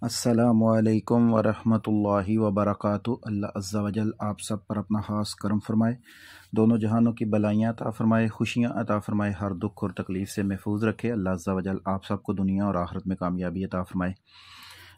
अस्सलामुअलैकुम वरहमतुल्लाहि वबरकातुहू। अल्लाह अज़्ज़ा वजल आप सब पर अपना ख़ास करम फरमाए, दोनों जहानों की भलाइयाँ अता फरमाए, खुशियाँ अता फरमाए, हर दुख और तकलीफ़ से महफूज रखे। अल्लाह अज़्ज़ा वजल आप सबको दुनिया और आखिरत में कामयाबी अता फरमाए।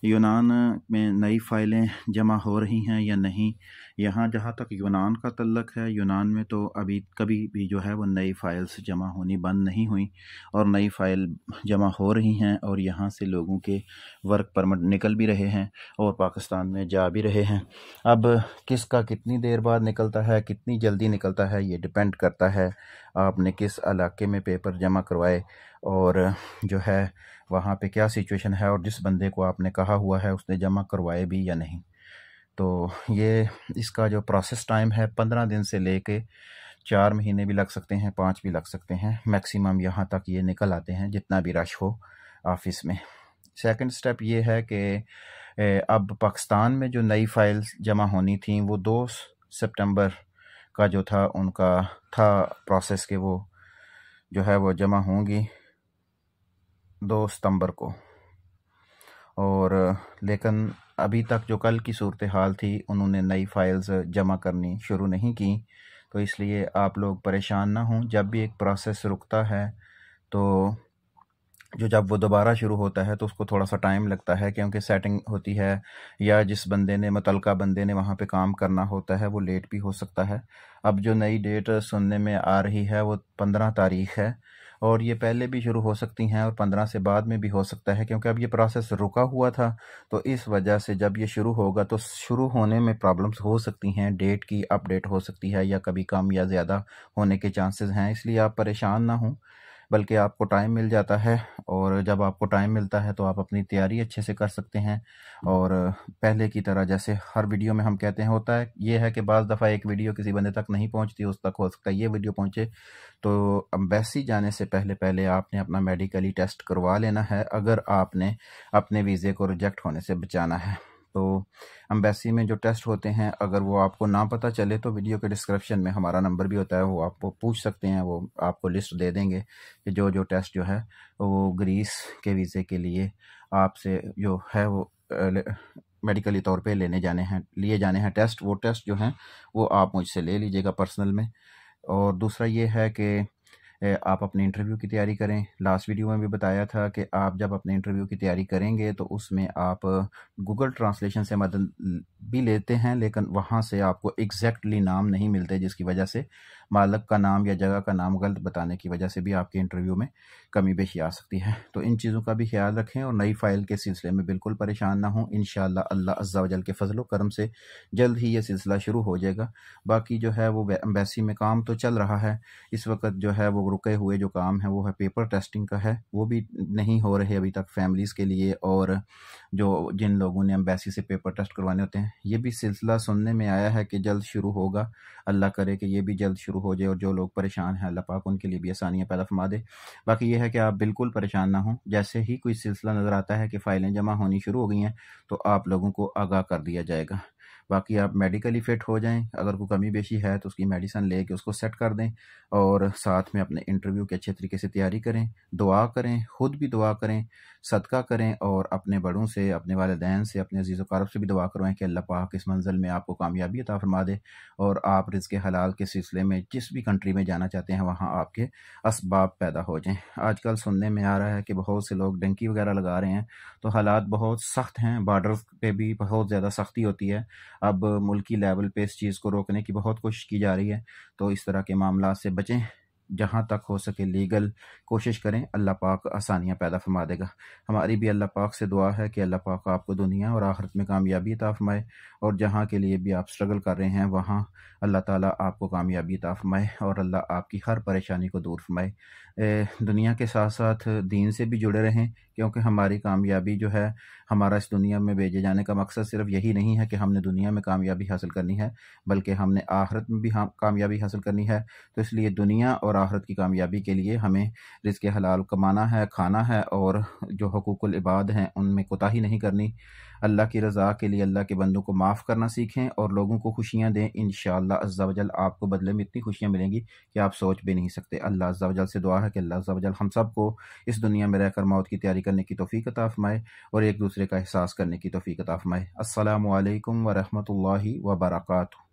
यूनान में नई फ़ाइलें जमा हो रही हैं या नहीं, यहाँ जहाँ तक यूनान का तल्लक है, यूनान में तो अभी कभी भी जो है वो नई फ़ाइल्स जमा होनी बंद नहीं हुई और नई फ़ाइल जमा हो रही हैं और यहाँ से लोगों के वर्क परमिट निकल भी रहे हैं और पाकिस्तान में जा भी रहे हैं। अब किसका कितनी देर बाद निकलता है, कितनी जल्दी निकलता है, ये डिपेंड करता है आपने किस इलाके में पेपर जमा करवाए और जो है वहाँ पे क्या सिचुएशन है और जिस बंदे को आपने कहा हुआ है उसने जमा करवाए भी या नहीं। तो ये इसका जो प्रोसेस टाइम है 15 दिन से लेके 4 महीने भी लग सकते हैं, 5 भी लग सकते हैं, मैक्सिमम यहाँ तक ये निकल आते हैं जितना भी रश हो ऑफिस में। सेकंड स्टेप ये है कि अब पाकिस्तान में जो नई फाइल्स जमा होनी थी वो 2 सितंबर का जो था उनका था प्रोसेस के वो जो है वो जमा होंगी 2 सितंबर को, और लेकिन अभी तक जो कल की सूरत हाल थी उन्होंने नई फाइल्स जमा करनी शुरू नहीं की। तो इसलिए आप लोग परेशान ना हों, जब भी एक प्रोसेस रुकता है तो जब वो दोबारा शुरू होता है तो उसको थोड़ा सा टाइम लगता है, क्योंकि सेटिंग होती है या जिस बंदे ने मुतलका बंदे ने वहाँ पे काम करना होता है वो लेट भी हो सकता है। अब जो नई डेट सुनने में आ रही है वो 15 तारीख है और ये पहले भी शुरू हो सकती हैं और 15 से बाद में भी हो सकता है, क्योंकि अब ये प्रोसेस रुका हुआ था। तो इस वजह से जब ये शुरू होगा तो शुरू होने में प्रॉब्लम्स हो सकती हैं, डेट की अपडेट हो सकती है या कभी कम या ज़्यादा होने के चांसेस हैं। इसलिए आप परेशान ना हों, बल्कि आपको टाइम मिल जाता है और जब आपको टाइम मिलता है तो आप अपनी तैयारी अच्छे से कर सकते हैं। और पहले की तरह जैसे हर वीडियो में हम कहते हैं होता है ये है कि बाज़ दफ़ा एक वीडियो किसी बंदे तक नहीं पहुंचती, उस तक हो सकता है ये वीडियो पहुंचे। तो एम्बेसी जाने से पहले पहले आपने अपना मेडिकली टेस्ट करवा लेना है अगर आपने अपने वीज़े को रिजेक्ट होने से बचाना है। तो एम्बेसी में जो टेस्ट होते हैं अगर वो आपको ना पता चले तो वीडियो के डिस्क्रिप्शन में हमारा नंबर भी होता है, वो आपको पूछ सकते हैं, वो आपको लिस्ट दे देंगे कि जो जो टेस्ट जो है वो ग्रीस के वीज़े के लिए आपसे जो है वो मेडिकली तौर पे लिए जाने हैं टेस्ट। वो टेस्ट जो हैं वो आप मुझसे ले लीजिएगा पर्सनल में। और दूसरा ये है कि आप अपने इंटरव्यू की तैयारी करें। लास्ट वीडियो में भी बताया था कि आप जब अपने इंटरव्यू की तैयारी करेंगे तो उसमें आप गूगल ट्रांसलेशन से मदद भी लेते हैं, लेकिन वहाँ से आपको एग्जैक्टली नाम नहीं मिलते, जिसकी वजह से मालिक का नाम या जगह का नाम गलत बताने की वजह से भी आपके इंटरव्यू में कमी पेशी आ सकती है। तो इन चीज़ों का भी ख्याल रखें और नई फ़ाइल के सिलसिले में बिल्कुल परेशान ना हों। इंशाअल्लाह अल्लाह अज़्ज़ा वजल के फजल करम से जल्द ही ये सिलसिला शुरू हो जाएगा। बाकी जो है वो एम्बेसी में काम तो चल रहा है इस वक्त, जो है वो रुके हुए जो काम है वो है पेपर टेस्टिंग का है, वो भी नहीं हो रहे अभी तक फैमिलीज़ के लिए। और जो जिन लोगों ने एम्बेसी से पेपर टेस्ट करवाने होते हैं ये भी सिलसिला सुनने में आया है कि जल्द शुरू होगा। अल्लाह करे कि ये भी जल्द शुरू हो जाए और जो लोग परेशान हैं अल्लाह पाक उनके लिए भी आसानियाँ पैदा फरमा दे। बाकी ये है कि आप बिल्कुल परेशान ना हों, जैसे ही कोई सिलसिला नज़र आता है कि फ़ाइलें जमा होनी शुरू हो गई हैं तो आप लोगों को आगाह कर दिया जाएगा। बाकी आप मेडिकली फ़िट हो जाएं, अगर कोई कमी बेशी है तो उसकी मेडिसिन लेके उसको सेट कर दें और साथ में अपने इंटरव्यू की अच्छे तरीके से तैयारी करें, दुआ करें, खुद भी दुआ करें, सदका करें और अपने बड़ों से, अपने वालिदैन से, अपने अजीज़ व अक़ारब से भी दुआ करवाएं कि अल्लाह पाक इस मंज़िल में आपको कामयाबी अता फरमा दे और आप रिज़्क़ हलाल के सिलसिले में जिस भी कंट्री में जाना चाहते हैं वहाँ आपके असबाब पैदा हो जाएँ। आजकल सुनने में आ रहा है कि बहुत से लोग डंकी वगैरह लगा रहे हैं, तो हालात बहुत सख्त हैं, बॉर्डर पे भी बहुत ज़्यादा सख्ती होती है। अब मुल्की लेवल पे इस चीज़ को रोकने की बहुत कोशिश की जा रही है, तो इस तरह के मामला से बचें, जहाँ तक हो सके लीगल कोशिश करें, अल्लाह पाक आसानियाँ पैदा फरमा देगा। हमारी भी अल्लाह पाक से दुआ है कि अल्लाह पाक आपको दुनिया और आखिरत में कामयाबी अता फरमाए और जहाँ के लिए भी आप स्ट्रगल कर रहे हैं वहाँ अल्लाह ताला आपको कामयाबी अता फरमाए और अल्लाह आपकी हर परेशानी को दूर फरमाए। दुनिया के साथ साथ दीन से भी जुड़े रहें, क्योंकि हमारी कामयाबी जो है, हमारा इस दुनिया में भेजे जाने का मकसद सिर्फ यही नहीं है कि हमने दुनिया में कामयाबी हासिल करनी है, बल्कि हमने आखिरत में भी कामयाबी हासिल करनी है। तो इसलिए दुनिया और आखिरत की कामयाबी के लिए हमें रिज़्क़ हलाल कमाना है, खाना है और जो हकूक़ुल इबाद हैं उनमें कोताही नहीं करनी। अल्लाह की रज़ा के लिए अल्लाह के बंदों को माफ़ करना सीखें और लोगों को खुशियाँ दें। इंशाअल्लाह अज़्ज़ा वजल आपको बदले में इतनी खुशियाँ मिलेंगी कि आप सोच भी नहीं सकते। अल्लाह अज़्ज़ा वजल से दुआ है कि अल्लाह अज़्ज़ा वजल हम सबको इस दुनिया में रहकर मौत की तैयारी करने की तौफ़ीक़ अता फ़रमाए और एक दूसरे का एहसास करने की तौफ़ीक़ अता फ़रमाए। अस्सलामु अलैकुम व रहमतुल्लाहि व बरकातुहू।